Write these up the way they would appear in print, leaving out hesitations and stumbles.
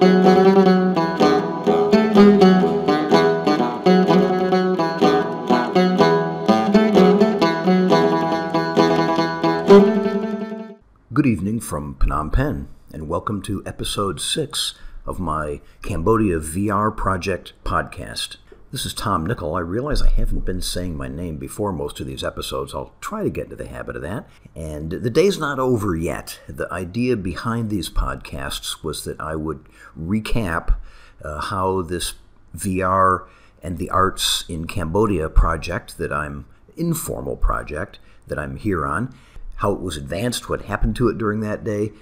Good evening from Phnom Penh, and welcome to episode 6 of my Cambodia VR Project podcast. This is Tom Nickel. I realize I haven't been saying my name before most of these episodes. I'll try to get into the habit of that. And the day's not over yet. The idea behind these podcasts was that I would recap how this VR and the Arts in Cambodia project informal project that I'm here on, how it was advanced, what happened to it during that day.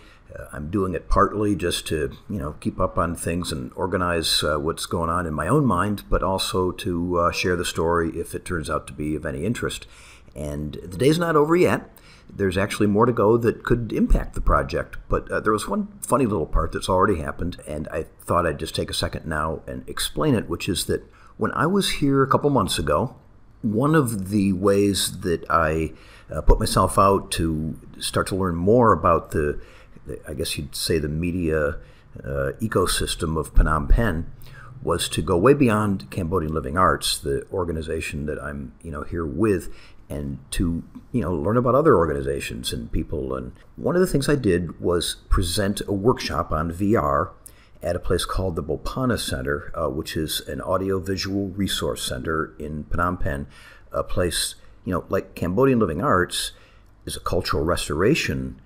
I'm doing it partly just to, keep up on things and organize what's going on in my own mind, but also to share the story if it turns out to be of any interest. And the day's not over yet. There's actually more to go that could impact the project, but there was one funny little part that's already happened, and I thought I'd just take a second now and explain it, which is that when I was here a couple months ago, one of the ways that I put myself out to start to learn more about I guess you'd say the media ecosystem of Phnom Penh was to go way beyond Cambodian Living Arts, the organization that I'm, here with, and to, learn about other organizations and people. And one of the things I did was present a workshop on VR at a place called the Bopana Center, which is an audiovisual resource center in Phnom Penh, a place, like Cambodian Living Arts is a cultural restoration,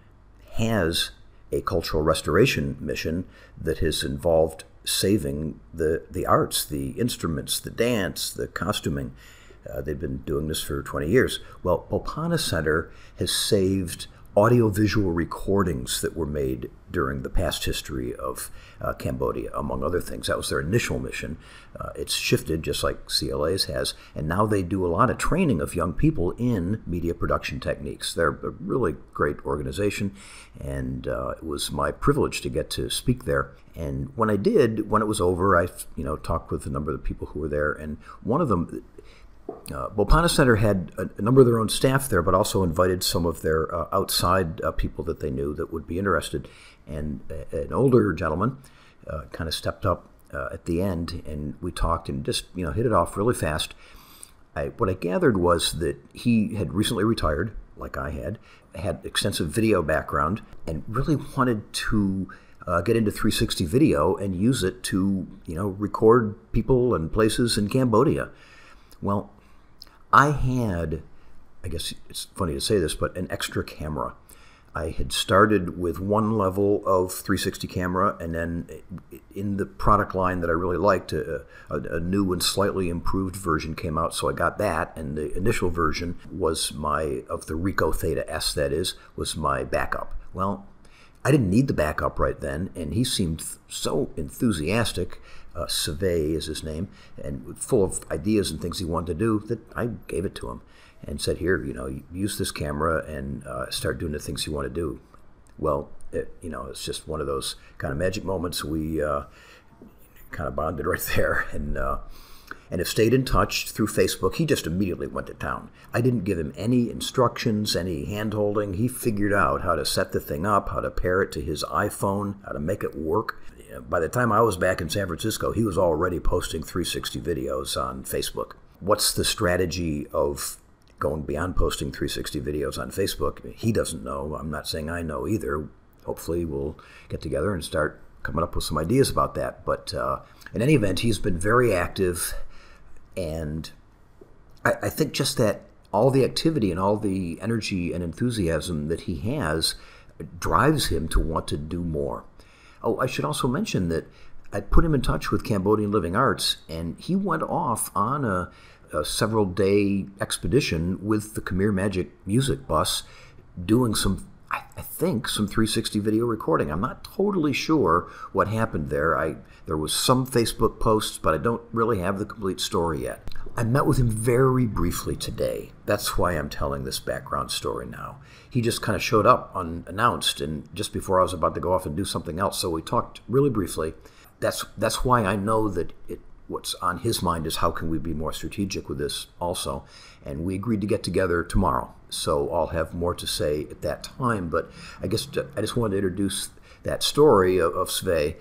has a cultural restoration mission that has involved saving the arts, the instruments, the dance, the costuming. They've been doing this for 20 years. Well, Bopana Center has saved audiovisual recordings that were made during the past history of Cambodia, among other things. That was their initial mission. It's shifted, just like CLA's has, and now they do a lot of training of young people in media production techniques. They're a really great organization, and it was my privilege to get to speak there. And when I did, when it was over, I talked with a number of the people who were there, and one of them, Bopana Center had a number of their own staff there, but also invited some of their outside people that they knew that would be interested. And an older gentleman kind of stepped up at the end, and we talked and just hit it off really fast. What I gathered was that he had recently retired, like I had extensive video background, and really wanted to get into 360 video and use it to record people and places in Cambodia. Well, I had, I guess it's funny to say this, but an extra camera. I had started with one level of 360 camera, and then in the product line that I really liked, a new and slightly improved version came out, so I got that, and the initial version was of the Ricoh Theta S, that is, was my backup. Well, I didn't need the backup right then, and he seemed so enthusiastic. Save is his name, and full of ideas and things he wanted to do, that I gave it to him and said, here, use this camera and start doing the things you want to do. Well, it's just one of those kind of magic moments. We kind of bonded right there, and have stayed in touch through Facebook. He just immediately went to town. I didn't give him any instructions, any hand-holding. He figured out how to set the thing up, how to pair it to his iPhone, how to make it work. By the time I was back in San Francisco, he was already posting 360 videos on Facebook. What's the strategy of going beyond posting 360 videos on Facebook? He doesn't know. I'm not saying I know either. Hopefully we'll get together and start coming up with some ideas about that. But in any event, he's been very active, and I think just that all the activity and all the energy and enthusiasm that he has drives him to want to do more. Oh, I should also mention that I put him in touch with Cambodian Living Arts, and he went off on a several-day expedition with the Khmer Magic music bus, doing I think some 360 video recording. I'm not totally sure what happened there. There was some Facebook posts, but I don't really have the complete story yet. I met with him very briefly today. That's why I'm telling this background story now. He just kind of showed up unannounced, and just before I was about to go off and do something else, so we talked really briefly. That's why I know that what's on his mind is how can we be more strategic with this also. And we agreed to get together tomorrow, so I'll have more to say at that time. But I guess I just wanted to introduce that story of Sve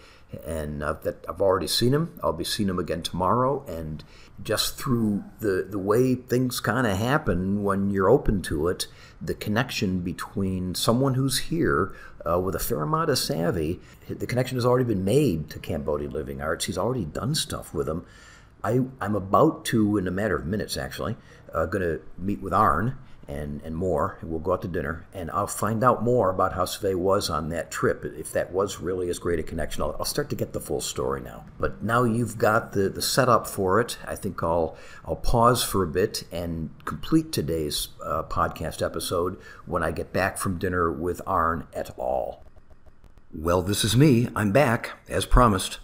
and that I've already seen him. I'll be seeing him again tomorrow, and just through the way things kind of happen when you're open to it, the connection between someone who's here with a fair amount of savvy, the connection has already been made to Cambodian Living Arts. He's already done stuff with them. I'm about to, in a matter of minutes actually, going to meet with Arn and more, and we'll go out to dinner, and I'll find out more about how Svei was on that trip, if that was really as great a connection. I'll start to get the full story now. But now you've got the setup for it, I think I'll pause for a bit and complete today's podcast episode when I get back from dinner with Arn et al. Well, this is me. I'm back, as promised.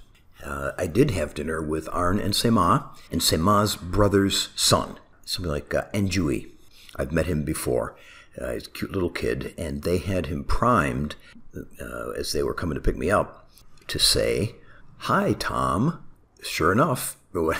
I did have dinner with Arn and Sema's brother's son, something like Enjui. I've met him before. He's a cute little kid, and they had him primed as they were coming to pick me up to say, "Hi, Tom." Sure enough, when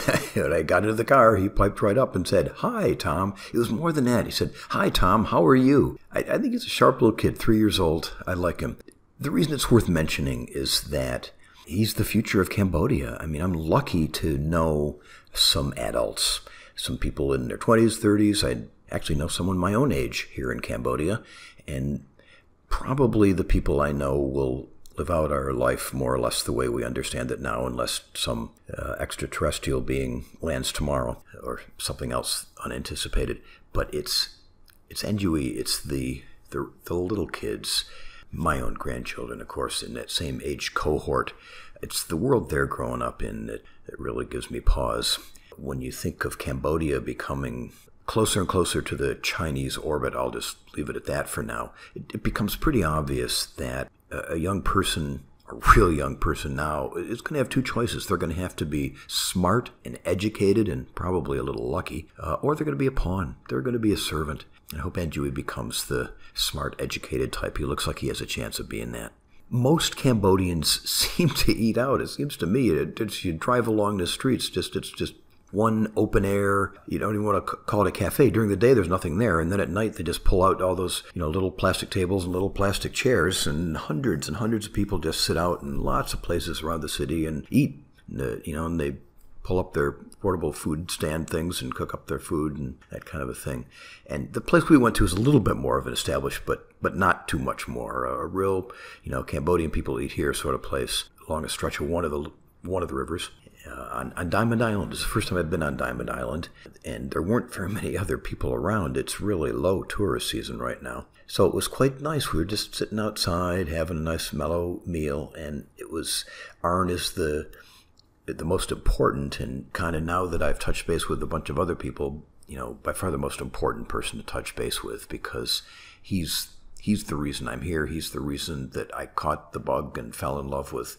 I got into the car, he piped right up and said, "Hi, Tom." It was more than that. He said, "Hi, Tom, how are you?" I think he's a sharp little kid, 3 years old. I like him. The reason it's worth mentioning is that he's the future of Cambodia. I mean, I'm lucky to know some adults, some people in their 20s, 30s. I actually know someone my own age here in Cambodia, and probably the people I know will live out our life more or less the way we understand it now, unless some extraterrestrial being lands tomorrow or something else unanticipated. But it's Enjui, it's the little kids, my own grandchildren, of course, in that same age cohort. It's the world they're growing up in that really gives me pause. When you think of Cambodia becoming closer and closer to the Chinese orbit, I'll just leave it at that for now, it becomes pretty obvious that a young person, a real young person now, is going to have two choices. They're going to have to be smart and educated and probably a little lucky, or they're going to be a pawn. They're going to be a servant. I hope Enjui becomes the smart, educated type. He looks like he has a chance of being that. Most Cambodians seem to eat out. It seems to me, you drive along the streets, it's just one open air. You don't even want to call it a cafe. During the day, there's nothing there. And then at night, they just pull out all those, little plastic tables and little plastic chairs, and hundreds of people just sit out in lots of places around the city and eat. And they pull up their portable food stand things and cook up their food and that kind of a thing. And the place we went to is a little bit more of an established, but not too much more. A real, Cambodian people eat here sort of place along a stretch of one of the rivers. On Diamond Island. It's the first time I've been on Diamond Island, and there weren't very many other people around. It's really low tourist season right now. So it was quite nice. We were just sitting outside, having a nice mellow meal, and Arn is the most important, and kind of now that I've touched base with a bunch of other people, by far the most important person to touch base with, because he's the reason I'm here. He's the reason that I caught the bug and fell in love with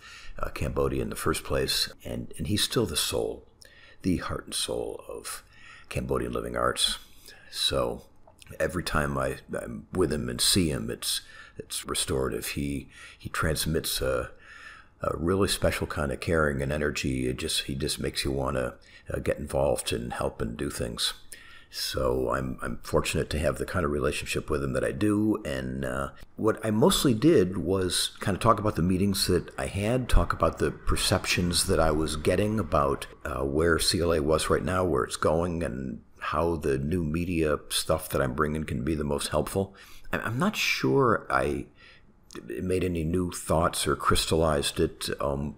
Cambodia in the first place. And he's still the soul, the heart and soul of Cambodian Living Arts. So every time I'm with him and see him, it's restorative. He transmits a really special kind of caring and energy. He just makes you want to get involved and help and do things. So I'm fortunate to have the kind of relationship with him that I do. And what I mostly did was kind of talk about the meetings that I had, talk about the perceptions that I was getting about where CLA was right now, where it's going, and how the new media stuff that I'm bringing can be the most helpful. I'm not sure I made any new thoughts or crystallized it,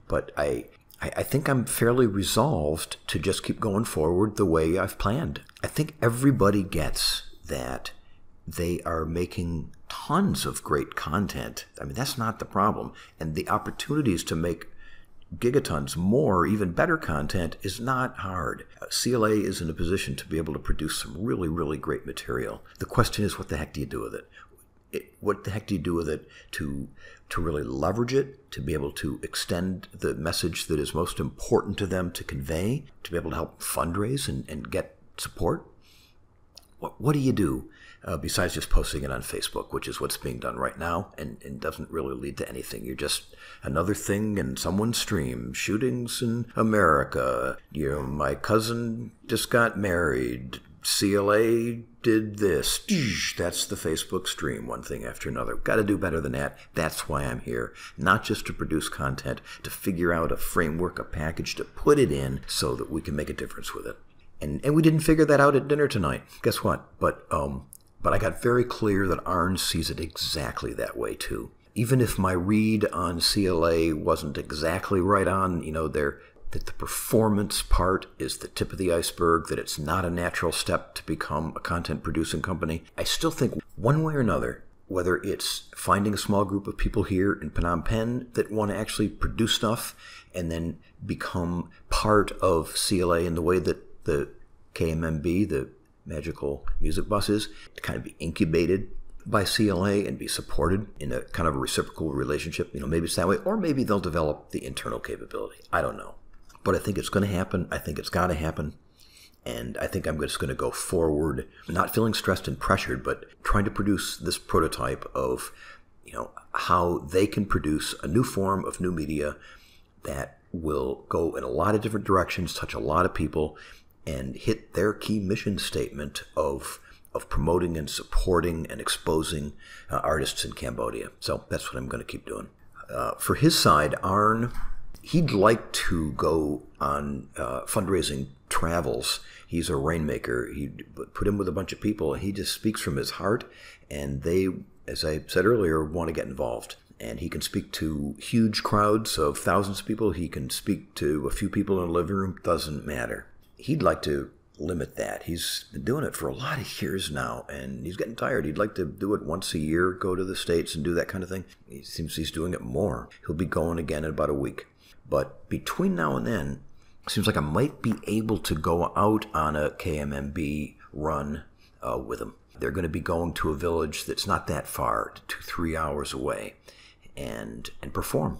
but I think I'm fairly resolved to just keep going forward the way I've planned. I think everybody gets that they are making tons of great content. I mean, that's not the problem. And the opportunities to make gigatons more, even better content is not hard. CLA is in a position to be able to produce some really, really great material. The question is, what the heck do you do with it? What the heck do you do with it to really leverage it, to be able to extend the message that is most important to them to convey, to be able to help fundraise and get support? What do you do besides just posting it on Facebook, which is what's being done right now and doesn't really lead to anything? You're just another thing in someone's stream. Shootings in America. My cousin just got married. CLA did this. That's the Facebook stream, one thing after another. Got to do better than that. That's why I'm here. Not just to produce content, to figure out a framework, a package to put it in so that we can make a difference with it. And we didn't figure that out at dinner tonight. Guess what? But I got very clear that Arn sees it exactly that way too. Even if my read on CLA wasn't exactly right on, that the performance part is the tip of the iceberg, that it's not a natural step to become a content-producing company, I still think one way or another, whether it's finding a small group of people here in Phnom Penh that want to actually produce stuff and then become part of CLA in the way that the KMMB, the Magical Music Bus is, to kind of be incubated by CLA and be supported in a kind of a reciprocal relationship. Maybe it's that way, or maybe they'll develop the internal capability. I don't know. But I think it's going to happen. I think it's got to happen. And I think I'm just going to go forward, not feeling stressed and pressured, but trying to produce this prototype of, how they can produce a new form of new media that will go in a lot of different directions, touch a lot of people, and hit their key mission statement of promoting and supporting and exposing artists in Cambodia. So that's what I'm going to keep doing. For his side, Arn, he'd like to go on fundraising travels. He's a rainmaker. He put him with a bunch of people. He just speaks from his heart, and they, as I said earlier, want to get involved. And he can speak to huge crowds of thousands of people. He can speak to a few people in a living room. Doesn't matter. He'd like to limit that. He's been doing it for a lot of years now, and he's getting tired. He'd like to do it once a year, go to the States and do that kind of thing. It seems he's doing it more. He'll be going again in about a week. But between now and then, it seems like I might be able to go out on a KMMB run with him. They're going to be going to a village that's not that far, 2-3 hours away, and perform.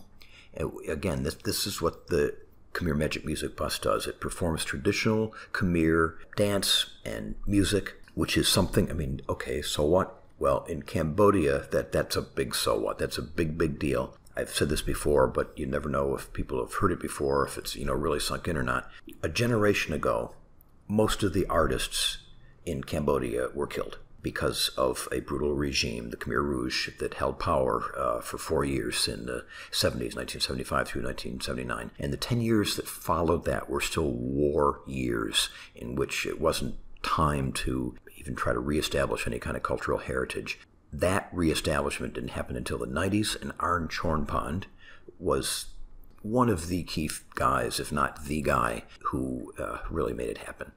Again, this is what the Khmer Magic Music Bus does. It performs traditional Khmer dance and music, which is something, okay, so what? Well, in Cambodia, that's a big so what. That's a big, big deal. I've said this before, but you never know if people have heard it before, if it's, really sunk in or not. A generation ago, most of the artists in Cambodia were killed because of a brutal regime, the Khmer Rouge, that held power for 4 years in the 70s, 1975 through 1979. And the 10 years that followed that were still war years in which it wasn't time to even try to reestablish any kind of cultural heritage. That reestablishment didn't happen until the 90s, and Arn Chornpond was one of the key guys, if not the guy, who really made it happen.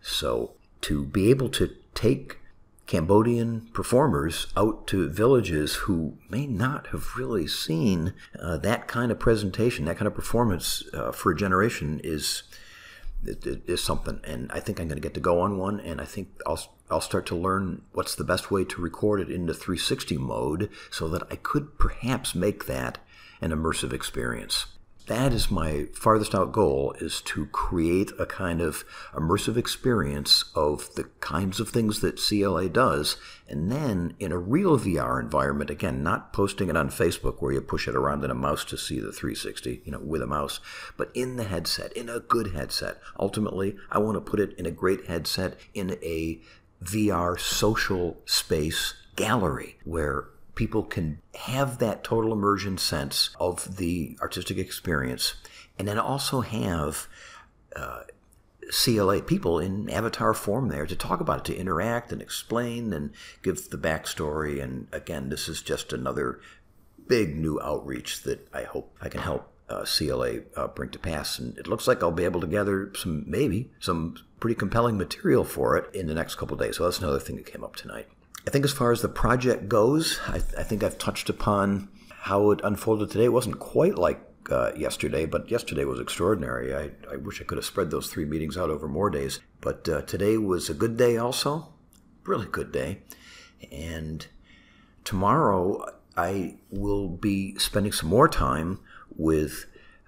So to be able to take Cambodian performers out to villages who may not have really seen that kind of presentation, that kind of performance for a generation is something. And I think I'm going to get to go on one, and I think I'll start to learn what's the best way to record it into 360 mode so that I could perhaps make that an immersive experience. That is my farthest out goal, is to create a kind of immersive experience of the kinds of things that CLA does, and then in a real VR environment, again, not posting it on Facebook where you push it around in a mouse to see the 360, with a mouse, but in the headset, in a good headset. Ultimately, I want to put it in a great headset in a VR social space gallery where people can have that total immersion sense of the artistic experience, and then also have CLA people in avatar form there to talk about it, to interact and explain and give the backstory. And again, this is just another big new outreach that I hope I can help CLA bring to pass. And it looks like I'll be able to gather some pretty compelling material for it in the next couple of days. So that's another thing that came up tonight. I think as far as the project goes, I think I've touched upon how it unfolded today. It wasn't quite like yesterday, but yesterday was extraordinary. I wish I could have spread those 3 meetings out over more days. But today was a good day also, really good day. And tomorrow I will be spending some more time with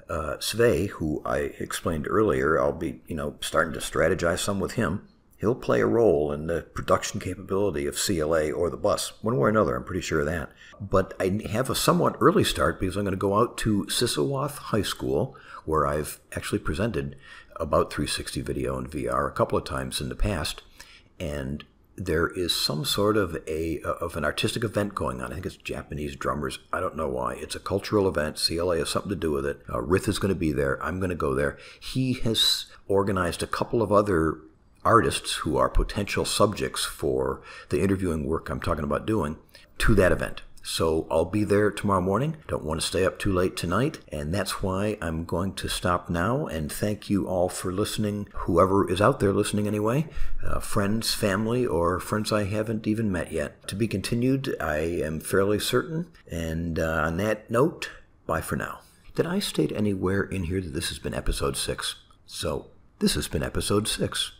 Sve, who I explained earlier. I'll be, starting to strategize some with him. He'll play a role in the production capability of CLA or the bus, one way or another, I'm pretty sure of that. But I have a somewhat early start because I'm going to go out to Sisowath High School, where I've actually presented about 360 video and VR a couple of times in the past. and there is some sort of an artistic event going on. I think it's Japanese drummers. I don't know why. It's a cultural event. CLA has something to do with it. Rith is going to be there. I'm going to go there. He has organized a couple of other artists who are potential subjects for the interviewing work I'm talking about doing to that event. So I'll be there tomorrow morning. Don't want to stay up too late tonight, and that's why I'm going to stop now and thank you all for listening, whoever is out there listening anyway, friends, family, or friends I haven't even met yet. To be continued, I am fairly certain, and on that note, bye for now. Did I state anywhere in here that this has been episode 6? So, this has been episode 6.